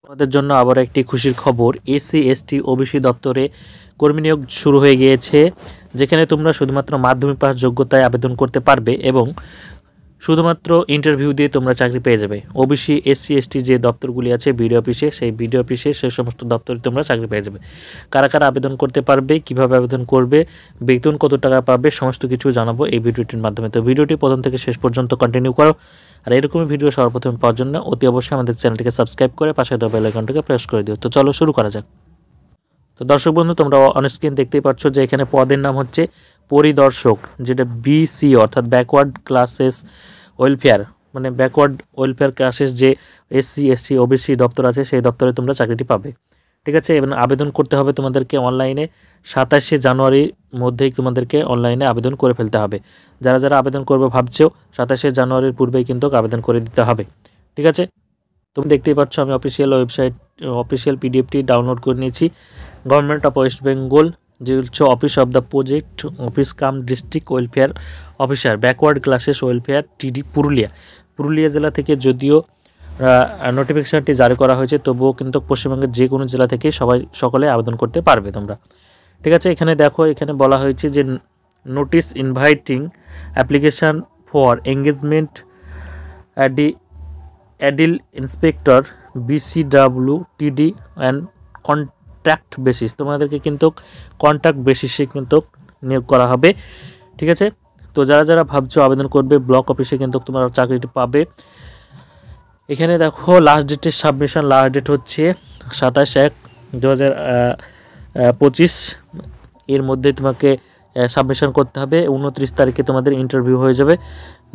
আমাদের জন্য আবার একটি খুশির খবর, এসসি এসটি ওবিসি দপ্তরে কর্মী নিয়োগ শুরু হয়ে গিয়েছে, যেখানে তোমরা শুধুমাত্র মাধ্যমিক পাস যোগ্যতায় আবেদন করতে পারবে এবং শুধুমাত্র ইন্টারভিউ দিয়ে তোমরা চাকরি পেয়ে যাবে। ওবিসি এসসি এসটি যে দপ্তরগুলি আছে বিডিও অফিসে, সেই বিডিও অফিসে সেই সমস্ত দপ্তরে তোমরা চাকরি পেয়ে যাবে। কারা কারা আবেদন করতে পারবে, কিভাবে আবেদন করবে, বেতন কত টাকা পাবে, সমস্ত কিছু জানাবো এই ভিডিওটির মাধ্যমে। তো ভিডিওটি প্রথম থেকে শেষ পর্যন্ত কন্টিনিউ করো। আর এরকমই ভিডিও সর্বপ্রথম পাওয়ার জন্য অতি অবশ্যই আমাদের চ্যানেলটিকে সাবস্ক্রাইব করে পাশে দেওয়া বেল আইকনটিকে প্রেস করে দিও। তো চলো শুরু করা যাক। তো দর্শক বন্ধু, তোমরা অনস্ক্রিন দেখতেই পাচ্ছ যে এখানে পদের নাম হচ্ছে পরিদর্শক, যেটা বিসি অর্থাৎ ব্যাকওয়ার্ড ক্লাসেস ওয়েলফেয়ার, মানে ব্যাকওয়ার্ড ওয়েলফেয়ার ক্লাসেস যে এসসি এসসি ওবিসি দপ্তর আছে সেই দপ্তরে তোমরা চাকরিটি পাবে। ঠিক আছে, এবং আবেদন করতে হবে তোমাদেরকে অনলাইনে 27শে জানুয়ারির মধ্যেই তোমাদেরকে অনলাইনে আবেদন করে ফেলতে হবে। যারা যারা আবেদন করবে ভাবছো 27শে জানুয়ারির পূর্বেই কিন্তু আবেদন করে দিতে হবে। ঠিক আছে, তুমি দেখতেই পাচ্ছ আমি অফিসিয়াল পিডিএফটি ডাউনলোড করে নিয়েছি। গভর্নমেন্ট অফ ওয়েস্ট বেঙ্গল, যে হচ্ছে office of the project office come district welfare officer, backward classes welfare টিডি পুরুলিয়া জেলা থেকে যদিও নোটিফিকেশনটি জারি করা হয়েছে, তবুও কিন্তু পশ্চিমবঙ্গের যে কোনো জেলা থেকে সকলে আবেদন করতে পারবে তোমরা। ঠিক আছে, এখানে দেখো, এখানে বলা হয়েছে যে notice inviting application for engagement Adele inspector BCW টিডি অ্যান্ড কন্ট্রাক্ট বেসিস, তোমাদেরকে কিন্তু কন্ট্রাক্ট বেসিসে কিন্তু নিয়োগ করা হবে। ঠিক আছে, তো যারা যারা ভাবছো আবেদন করবে ব্লক অফিসে কিন্তু তোমরা চাকরিটি পাবে। এখানে দেখো লাস্ট ডেটের সাবমিশন, লাস্ট ডেট হচ্ছে 27/1/2025, এর মধ্যে তোমাকে সাবমিশন করতে হবে। 29 তারিখে তোমাদের ইন্টারভিউ হয়ে যাবে।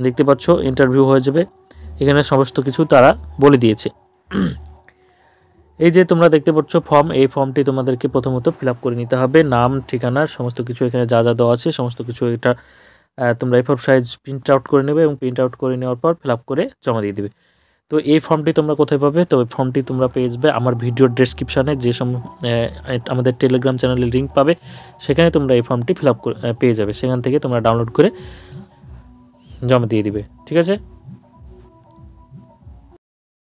দেখতে পাচ্ছ ইন্টারভিউ হয়ে যাবে, এখানে সমস্ত কিছু তারা বলে দিয়েছে। এই যে তোমরা দেখতে পাচ্ছ ফর্ম, এই ফর্মটি তোমাদেরকে প্রথমত ফিল আপ করে নিতে হবে, নাম ঠিকানা সমস্ত কিছু এখানে যা যা দেওয়া আছে সমস্ত কিছু এটা তোমরা A4 সাইজ প্রিন্ট আউট করে নেবে এবং প্রিন্ট আউট করে নেওয়ার পর ফিল আপ করে জমা দিয়ে দেবে। তো এই ফর্মটি তোমরা কোথায় পাবে? তো এই ফর্মটি তোমরা পেয়ে যাবে আমার ভিডিওর ডেসক্রিপশানে, যে আমাদের টেলিগ্রাম চ্যানেলের লিঙ্ক পাবে, সেখানে তোমরা এই ফর্মটি ফিল আপ পেয়ে যাবে। সেখান থেকে তোমরা ডাউনলোড করে জমা দিয়ে দিবে। ঠিক আছে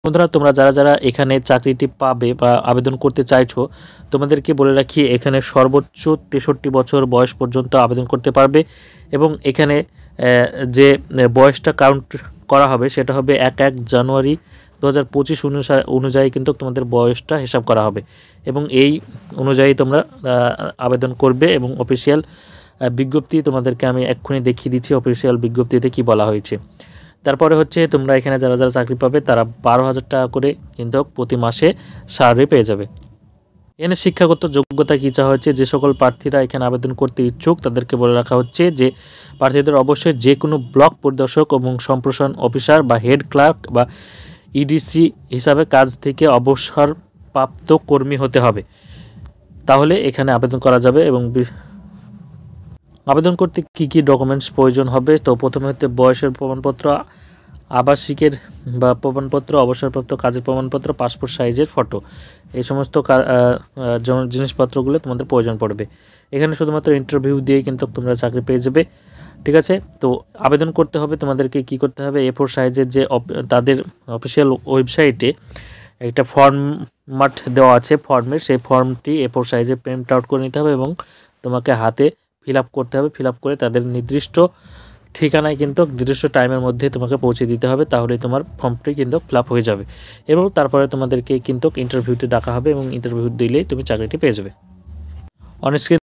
বন্ধুরা, তোমরা যারা যারা এখানে চাকরিটি পাবে বা আবেদন করতে চাইছো, তোমাদেরকে বলে রাখি এখানে সর্বোচ্চ 63 বছর বয়স পর্যন্ত আবেদন করতে পারবে এবং এখানে যে বয়সটা কাউন্ট করা হবে সেটা হবে 1 জানুয়ারি 2025 অনুযায়ী কিন্তু তোমাদের বয়সটা হিসাব করা হবে এবং এই অনুযায়ী তোমরা আবেদন করবে। এবং অফিসিয়াল বিজ্ঞপ্তি তোমাদেরকে আমি এক্ষুনি দেখিয়ে দিচ্ছি অফিসিয়াল বিজ্ঞপ্তিতে কি বলা হয়েছে। তারপরে হচ্ছে তোমরা এখানে যারা যারা চাকরি পাবে তারা 12,000 টাকা করে কিন্তু প্রতি মাসে স্যালারি পেয়ে যাবে। এখানে শিক্ষাগত যোগ্যতা কী চাওয়া হচ্ছে, যে সকল প্রার্থীরা এখানে আবেদন করতে ইচ্ছুক তাদেরকে বলে রাখা হচ্ছে যে প্রার্থীদের অবশ্যই যে কোনো ব্লক পরিদর্শক এবং সম্প্রসারণ অফিসার বা হেড ক্লার্ক বা ইডিসি হিসাবে কাজ থেকে অবসরপ্রাপ্ত কর্মী হতে হবে, তাহলে এখানে আবেদন করা যাবে। এবং আবেদন করতে কী কী ডকুমেন্টস প্রয়োজন হবে, তো প্রথমে হচ্ছে বয়সের প্রমাণপত্র, আবাসিকের বা প্রমাণপত্র, অবসরপ্রাপ্ত কাজের প্রমাণপত্র, পাসপোর্ট সাইজের ফটো, এই সমস্ত জিনিসপত্রগুলো তোমাদের প্রয়োজন পড়বে। এখানে শুধুমাত্র ইন্টারভিউ দিয়েই কিন্তু তোমরা চাকরি পেয়ে যাবে। ঠিক আছে, তো আবেদন করতে হবে তোমাদেরকে কি করতে হবে, A4 সাইজের যে তাদের অফিসিয়াল ওয়েবসাইটে একটা ফর্ম্যাট দেওয়া আছে ফর্মের, সেই ফর্মটি A4 সাইজে প্রিন্ট আউট করে নিতে হবে এবং তোমাকে হাতে ফিল আপ করতে হবে। ফিল আপ করে তাদের নির্দিষ্ট ঠিকানায় কিন্তু নির্দিষ্ট টাইমের মধ্যে তোমাকে পৌঁছে দিতে হবে, তাহলে তোমার ফর্মটি কিন্তু ফিল আপ হয়ে যাবে এবং তারপরে তোমাদেরকে কিন্তু ইন্টারভিউতে ডাকা হবে এবং ইন্টারভিউ দিলেই তুমি চাকরিটি পেয়ে যাবে। On screen